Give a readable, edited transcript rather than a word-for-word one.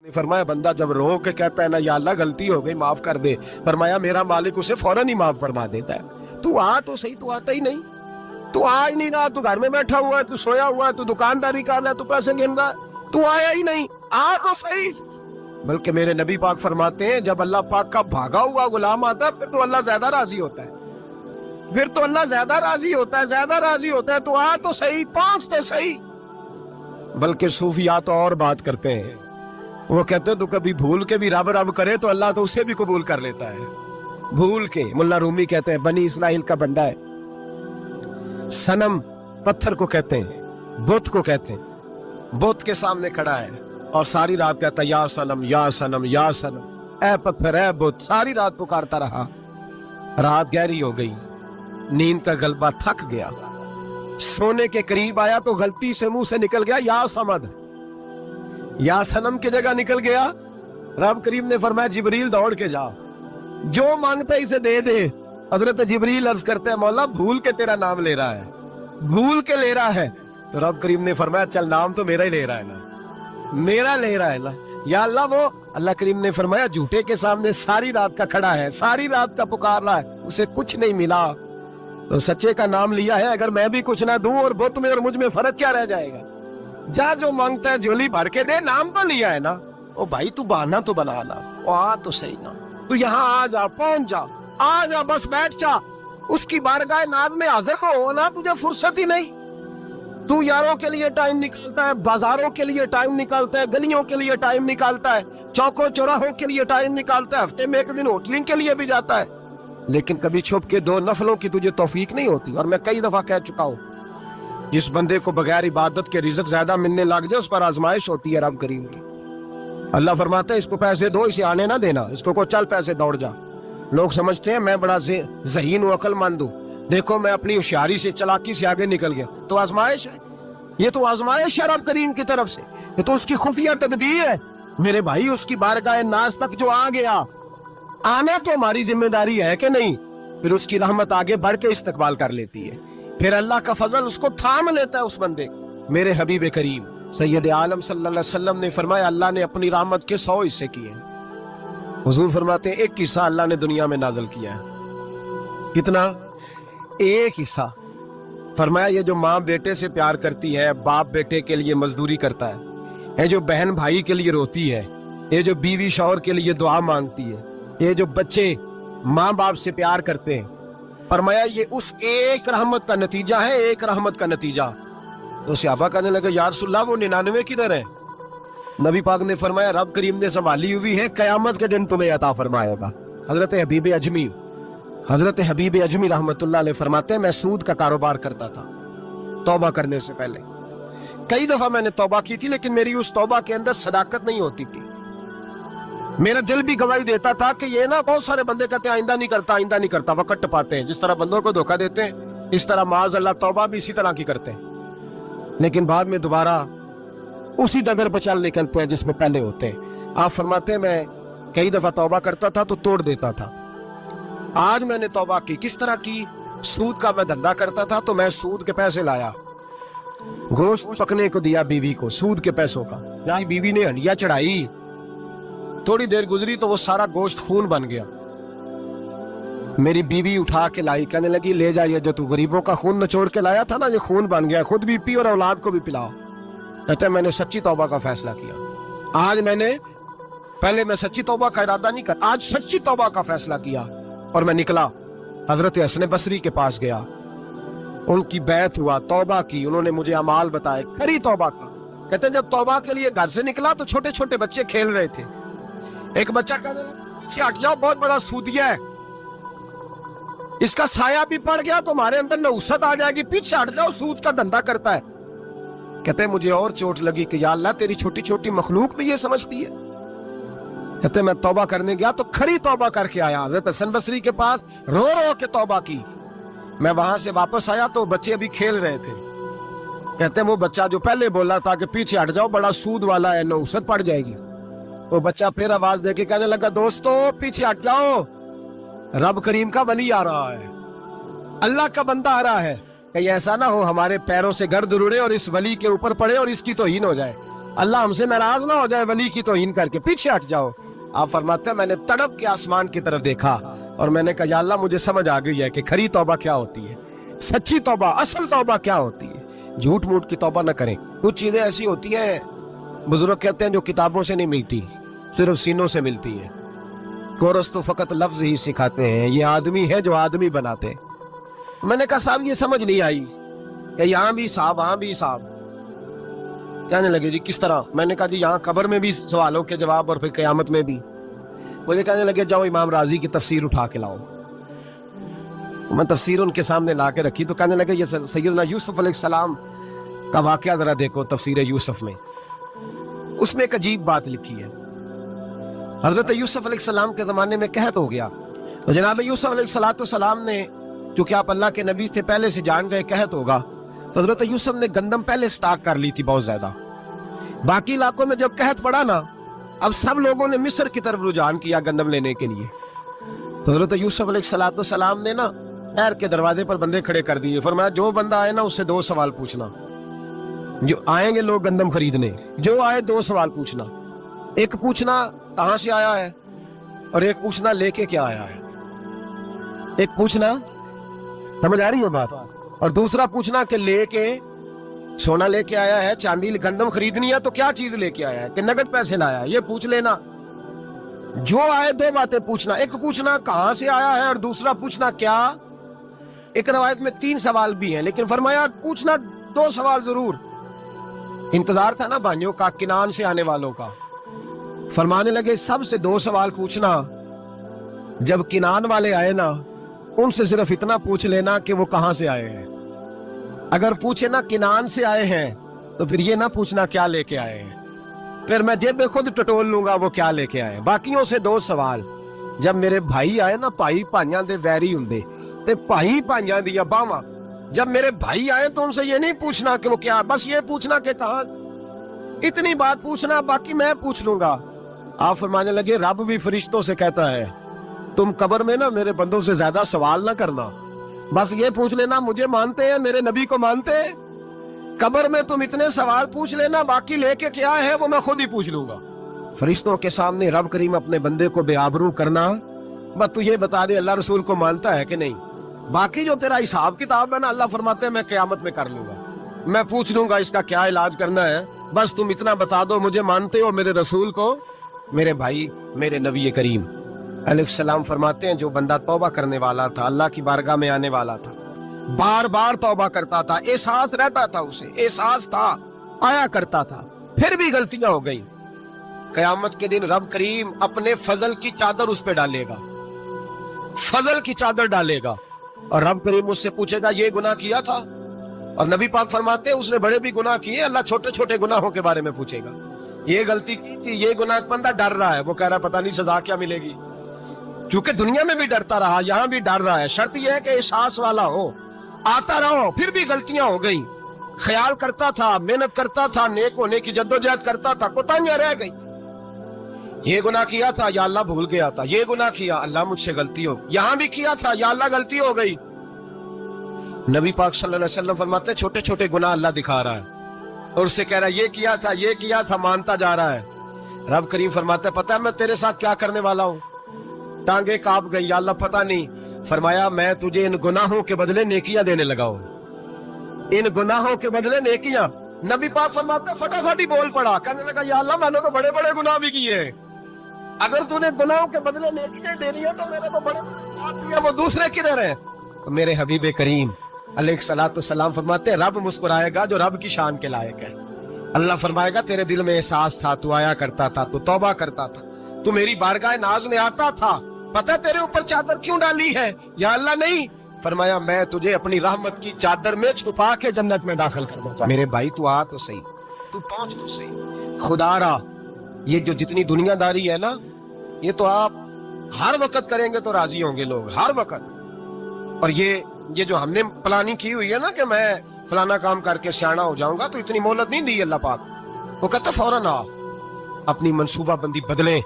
फरमाया बंदा जब रो के कहता है ना या अल्लाह गलती हो गई माफ कर दे, फरमाया मेरा मालिक उसे फौरन ही माफ फरमा देता है। तू आ तो सही, तू आता ही नहीं, तू आ ही नहीं रहा, तू घर में बैठा हुआ है, तू सोया हुआ है, तू दुकानदारी कर रहा है, तू पैसे गिन रहा है, तू आया ही नहीं, आ तो सही। बल्कि मेरे नबी पाक फरमाते हैं जब अल्लाह पाक का भागा हुआ गुलाम आता है फिर तो अल्लाह ज्यादा राजी होता है, फिर तो अल्लाह ज्यादा राजी होता है, ज्यादा राजी होता है। तो आ तो सही, पहुंच तो सही। बल्कि सूफिया तो और बात करते हैं, वो कहते हैं तो कभी भूल के भी रब रब करे तो अल्लाह तो उसे भी कबूल कर लेता है, भूल के। मुल्ला रूमी कहते हैं बनी इस्राइल का बंदा है, सनम पत्थर को कहते हैं, बुत को कहते हैं, बुत के सामने खड़ा है और सारी रात कहता है या सनम या सनम या सनम, ऐ पत्थर ऐ बुत, सारी रात पुकारता रहा। रात गहरी हो गई, नींद का गलबा थक गया, सोने के करीब आया तो गलती से मुंह से निकल गया या समद, या सनम की जगह निकल गया। रब करीम ने फरमाया जिब्रील दौड़ के जा, जो मांगता है इसे दे दे। हजरत जिब्रील अर्ज करते हैं मौला भूल के तेरा नाम ले रहा है, भूल के ले रहा है। तो रब करीम ने फरमाया चल नाम तो मेरा ही ले रहा है ना, मेरा ले रहा है ना, या अल्लाह। वो अल्लाह करीम ने फरमाया झूठे के सामने सारी रात का खड़ा है, सारी रात का पुकार रहा है, उसे कुछ नहीं मिला तो सच्चे का नाम लिया है। अगर मैं भी कुछ ना दूं और बुत में और मुझ में फर्क क्या रह जाएगा? जा जो मांगता है झोली भर के दे, नाम तो लिया है ना। ओ भाई तू बहाना तो बना ना, ओ आ तो सही ना, तू यहाँ आ जा, पहुंच जा, आ जा, बस बैठ जा, उसकी बारगाह नाज में हाजिर हो ना। तुझे फुर्सत ही नहीं, तू यारों के लिए टाइम निकालता है, बाजारों के लिए टाइम निकालता है, गलियों के लिए टाइम निकालता है, चौकों चौराहों के लिए टाइम निकालता है, हफ्ते में एक दिन होटलिंग के लिए भी जाता है, लेकिन कभी छुप के दो नफलों की तुझे तौफीक नहीं होती। और मैं कई दफा कह चुका हूँ जिस बंदे को बगैर इबादत के रिज़्क ज्यादा मिलने लग जाए उस पर आजमाइश होती है रब करीम की। अल्लाह फरमाता है इसको पैसे दो, इसे आने ना देना, इसको को चल पैसे दौड़ जा। लोग समझते हैं मैं बड़ा ज़हीन हूं, अक्लमंद हूं, देखो मैं अपनी होशियारी से चालाकी से आगे निकल गया। तो आजमाइश है, ये तो आजमाइश है रब करीम की तरफ से, ये तो उसकी खुफिया तदबीर है मेरे भाई। उसकी बारगाह नाज तक जो आ गया, आना तो हमारी जिम्मेदारी है कि नहीं? फिर उसकी रहमत आगे बढ़ के इस्तकबाल कर लेती है, फिर अल्लाह का फजल उसको थाम लेता है उस बंदे। मेरे हबीब करीम सैयद आलम सल्लल्लाहु अलैहि वसल्लम ने फरमाया अल्लाह ने अपनी रहमत के 100 हिस्से किए। हुजूर फरमाते हैं एक हिस्सा अल्लाह ने दुनिया में नाज़िल किया है। कितना? एक हिस्सा। फरमाया ये जो माँ बेटे से प्यार करती है, बाप बेटे के लिए मजदूरी करता है, ये जो बहन भाई के लिए रोती है, ये जो बीवी शौहर के लिए दुआ मांगती है, ये जो बच्चे माँ बाप से प्यार करते हैं, फरमाया ये उस एक रहमत का नतीजा है, एक रहमत का नतीजा। तो सहाबा कहने लगे या रसूलल्लाह वो 99 किधर है? नबी पाक ने फरमाया रब करीम ने संभाली हुई है, कयामत के दिन तुम्हें अता फरमाएगा। हजरत हबीब अजमी रहमतुल्लाह अलैह फरमाते हैं मैं सूद का कारोबार करता था तौबा करने से पहले। कई दफा मैंने तौबा की थी, लेकिन मेरी उस तौबा के अंदर सदाकत नहीं होती थी। मेरा दिल भी गवाही देता था कि ये ना बहुत सारे बंदे कहते हैं आइंदा नहीं करता, आइंदा नहीं करता, वक़्त टपाते हैं। जिस तरह बंदों को धोखा देते हैं इस तरह माज़ अल्लाह तौबा भी इसी तरह की करते हैं, लेकिन बाद में दोबारा उसी डगर पर चल निकलते हैं जिसमें पहले होते हैं। आप फरमाते हैं मैं कई दफा तौबा करता था तो तोड़ देता था। आज मैंने तौबा की, किस तरह की? सूद का मैं धंधा करता था तो मैं सूद के पैसे लाया, गोश्त पकने को दिया बीवी को सूद के पैसों का, यहाँ बीवी ने हंडिया चढ़ाई, थोड़ी देर गुजरी तो वो सारा गोश्त खून बन गया। मेरी बीवी उठा के लाई, कहने लगी ले जाइए जो तू गरीबों का खून निचोड़ के लाया था ना, ये खून बन गया, खुद भी पी और औलाद को भी पिलाओ। कहते मैंने सच्ची तौबा का फैसला किया। आज मैंने, पहले मैं सच्ची तौबा का इरादा नहीं कर, आज सच्ची तौबा का फैसला किया और मैं निकला हजरत हसन बसरी के पास गया, उनकी बैत हुआ, तौबा की, उन्होंने मुझे अमाल बताए खरी तौबा का। कहते जब तौबा के लिए घर से निकला तो छोटे छोटे बच्चे खेल रहे थे। एक बच्चा कहने लगा पीछे हट जाओ, बहुत बड़ा सूदिया है, इसका साया भी पड़ गया तो हमारे अंदर नहुसत आ जाएगी, पीछे हट जाओ, सूद का धंधा करता है। कहते मुझे और चोट लगी कि या अल्लाह तेरी छोटी छोटी मखलूक भी ये समझती है। कहते मैं तौबा करने गया तो खरी तौबा करके आया, हज़रत हसन बसरी के पास रो रो के तौबा की। मैं वहां से वापस आया तो बच्चे अभी खेल रहे थे। कहते वो बच्चा जो पहले बोला था कि पीछे हट जाओ बड़ा सूद वाला है, नहुसत पड़ जाएगी, वो बच्चा फिर आवाज देके कहने लगा दोस्तों पीछे हट जाओ, रब करीम का वली आ रहा है, अल्लाह का बंदा आ रहा है, कहीं ऐसा ना हो हमारे पैरों से गर्द उड़े और इस वली के ऊपर पड़े और इसकी तौहीन हो जाए। अल्लाह हमसे नाराज ना हो जाए वली की तौहीन करके, पीछे हट जाओ। आप फरमाते हैं मैंने तड़प के आसमान की तरफ देखा और मैंने कहा या अल्लाह मुझे समझ आ गई है कि खरी तौबा क्या होती है, सच्ची तौबा, असल तौबा क्या होती है। झूठ मूठ की तौबा न करें। कुछ चीजें ऐसी होती हैं बुजुर्ग कहते हैं जो किताबों से नहीं मिलती, सिर्फ सीनों से मिलती है। कोरस तो फकत लफ्ज ही सिखाते हैं, ये आदमी है जो आदमी बनाते हैं। मैंने कहा साहब ये समझ नहीं आई कि यहाँ भी साहब वहाँ भी साहब। कहने लगे जी किस तरह? मैंने कहा जी यहाँ कब्र में भी सवालों के जवाब और फिर क़यामत में भी। मुझे कहने लगे जाओ इमाम राजी की तफसीर उठा के लाओ। मैं तफसीर उनके सामने ला के रखी तो कहने लगे ये सैयदना यूसुफ अलैहिस्सलाम का वाक़या जरा देखो तफसीर यूसुफ में, उसमें एक अजीब बात लिखी है। हजरत यूसुफ अलैहिस्सलाम के ज़माने में कहत हो गया तो जनाब यूसुफ अलैहिस्सलाम ने, क्योंकि आप अल्लाह के नबी से पहले से जान गए कहत होगा, तो हजरत यूसुफ ने गंदम पहले स्टॉक कर ली थी बहुत ज्यादा। बाकी इलाकों में जब कहत पड़ा ना, अब सब लोगों ने मिस्र की तरफ रुझान किया गंदम लेने के लिए। तो हजरत यूसुफ अलैहिस्सलाम ने ना नहर के दरवाजे पर बंदे खड़े कर दिए। फरमाया जो बंदा आए ना उससे 2 सवाल पूछना। जो आएंगे लोग गंदम खरीदने, जो आए 2 सवाल पूछना। एक पूछना कहां से आया है और एक पूछना लेके क्या आया है। एक पूछना, समझ आ रही है बात, और दूसरा पूछना कि लेके सोना लेके आया है, चांदी गंदम खरीदनी है तो क्या चीज लेके आया है, कि नगद पैसे लाया है, ये पूछ लेना। जो आए 2 बातें पूछना। एक पूछना कहां से आया है और दूसरा पूछना क्या। एक रवायत में 3 सवाल भी हैं, लेकिन फरमाया पूछना 2 सवाल जरूर। इंतजार था ना भाइयों का किनान से आने वालों का। फरमाने लगे सबसे 2 सवाल पूछना। जब किनान वाले आए ना उनसे सिर्फ इतना पूछ लेना कि वो कहां से आए हैं। अगर पूछे ना किनान से आए हैं तो फिर ये ना पूछना क्या लेके आए हैं, फिर मैं जेब में खुद टटोल लूंगा वो क्या लेके आए। बाकियों से 2 सवाल। जब मेरे भाई आए ना, भाई भाइयां दे वैरी हुंदे ते भाई भाइयां दियां बावां, जब मेरे भाई आए तो उनसे ये नहीं पूछना कि वो क्या, बस ये पूछना कि कहां। इतनी बात पूछना, बाकी मैं पूछ लूंगा। आप फरमाने लगे रब भी फरिश्तों से कहता है तुम कब्र में ना मेरे बंदों से ज्यादा सवाल ना करना, बस ये पूछ लेना मुझे मानते हैं, मेरे नबी को मानते हैं। कब्र में तुम इतने सवाल पूछ लेना, बाकी लेके क्या है वो मैं खुद ही पूछ लूंगा। फरिश्तों के सामने रब करीम अपने बंदे को बेआबरू करना, बस तू ये बता दे अल्लाह रसूल को मानता है कि नहीं। बाकी जो तेरा हिसाब किताब है ना, अल्लाह फरमाते हैं मैं क़यामत में कर लूंगा, मैं पूछ लूंगा इसका क्या इलाज करना है। बस तुम इतना बता दो मुझे मानते हो, मेरे रसूल को, मेरे भाई, मेरे नबी करीम अलैहिस्सलाम फरमाते हैं जो बंदा तौबा करने वाला था, अल्लाह की बारगाह में आने वाला था, बार बार तौबा करता था, एहसास रहता था, उसे एहसास था, आया करता था, फिर भी गलतियां हो गई, क़यामत के दिन रब करीम अपने फजल की चादर उस पे डालेगा, फजल की चादर डालेगा और रब करीम उससे पूछेगा ये गुनाह किया था। और नबी पाक फरमाते हैं उसने बड़े भी गुनाह किए, अल्लाह छोटे छोटे गुनाहों के बारे में पूछेगा। ये गलती की थी, ये गुनाह, बंदा डर रहा है, वो कह रहा है पता नहीं सजा क्या मिलेगी, क्योंकि दुनिया में भी डरता रहा, यहां भी डर रहा है। शर्त यह है कि एहसास वाला हो, आता रहो, फिर भी गलतियां हो गई, ख्याल करता था, मेहनत करता था, नेक होने की जद्दोजहद करता था, कोताहियां रह गई। ये गुनाह किया था या अल्लाह भूल गया था, ये गुनाह किया अल्लाह मुझसे गलती हो, यहां भी किया था या अल्लाह गलती हो गई। नबी पाक सल्लल्लाहु अलैहि वसल्लम फरमाते छोटे छोटे गुनाह अल्लाह दिखा रहा है और उससे कह रहा है ये किया था, मानता जा रहा है। रब करीम फरमाता है पता है मैं तेरे साथ क्या करने वाला हूँ। टांगे कांप गई, या अल्लाह पता नहीं। फरमाया मैं तुझे इन गुनाहों के बदले नेकियां देने लगा हूँ, इन गुनाहों के बदले नेकियां। नबी पाक फरमाते फटाफट ही बोल पड़ा, कहने लगा या अल्लाह मैंने तो बड़े बड़े गुनाह भी किए, अगर तूने गुनाहों के बदले नेकियां दे दिया तो मेरे को बड़े बड़े वो दूसरे किधर है। तो मेरे हबीब करीम अलैहिस्सलाम फरमाते रब मुस्कुराएगा जो रब की शान के लायक है। अल्लाह फरमाएगा तेरे दिल में एहसास था, तू आया करता था, तू तौबा करता था, तू मेरी बारगाह नाज में आता था, पता तेरे ऊपर चादर क्यों डाली है? या अल्लाह नहीं, फरमाया मैं तुझे अपनी रहमत की चादर में छुपा के जन्नत में दाखिल करना चाहता। मेरे भाई तू आ तो सही, तू पहुंच तो सही, खुदा रा ये जो जितनी दुनियादारी है ना, ये तो आप हर वक्त करेंगे तो राजी होंगे लोग, हर वक्त। और ये जो हमने प्लानिंग की हुई है ना कि मैं फलाना काम करके सियाना हो जाऊंगा, तो इतनी मोहलत नहीं दी अल्लाह पाक। वो कहता फौरन आ, अपनी मंसूबा बंदी बदलें।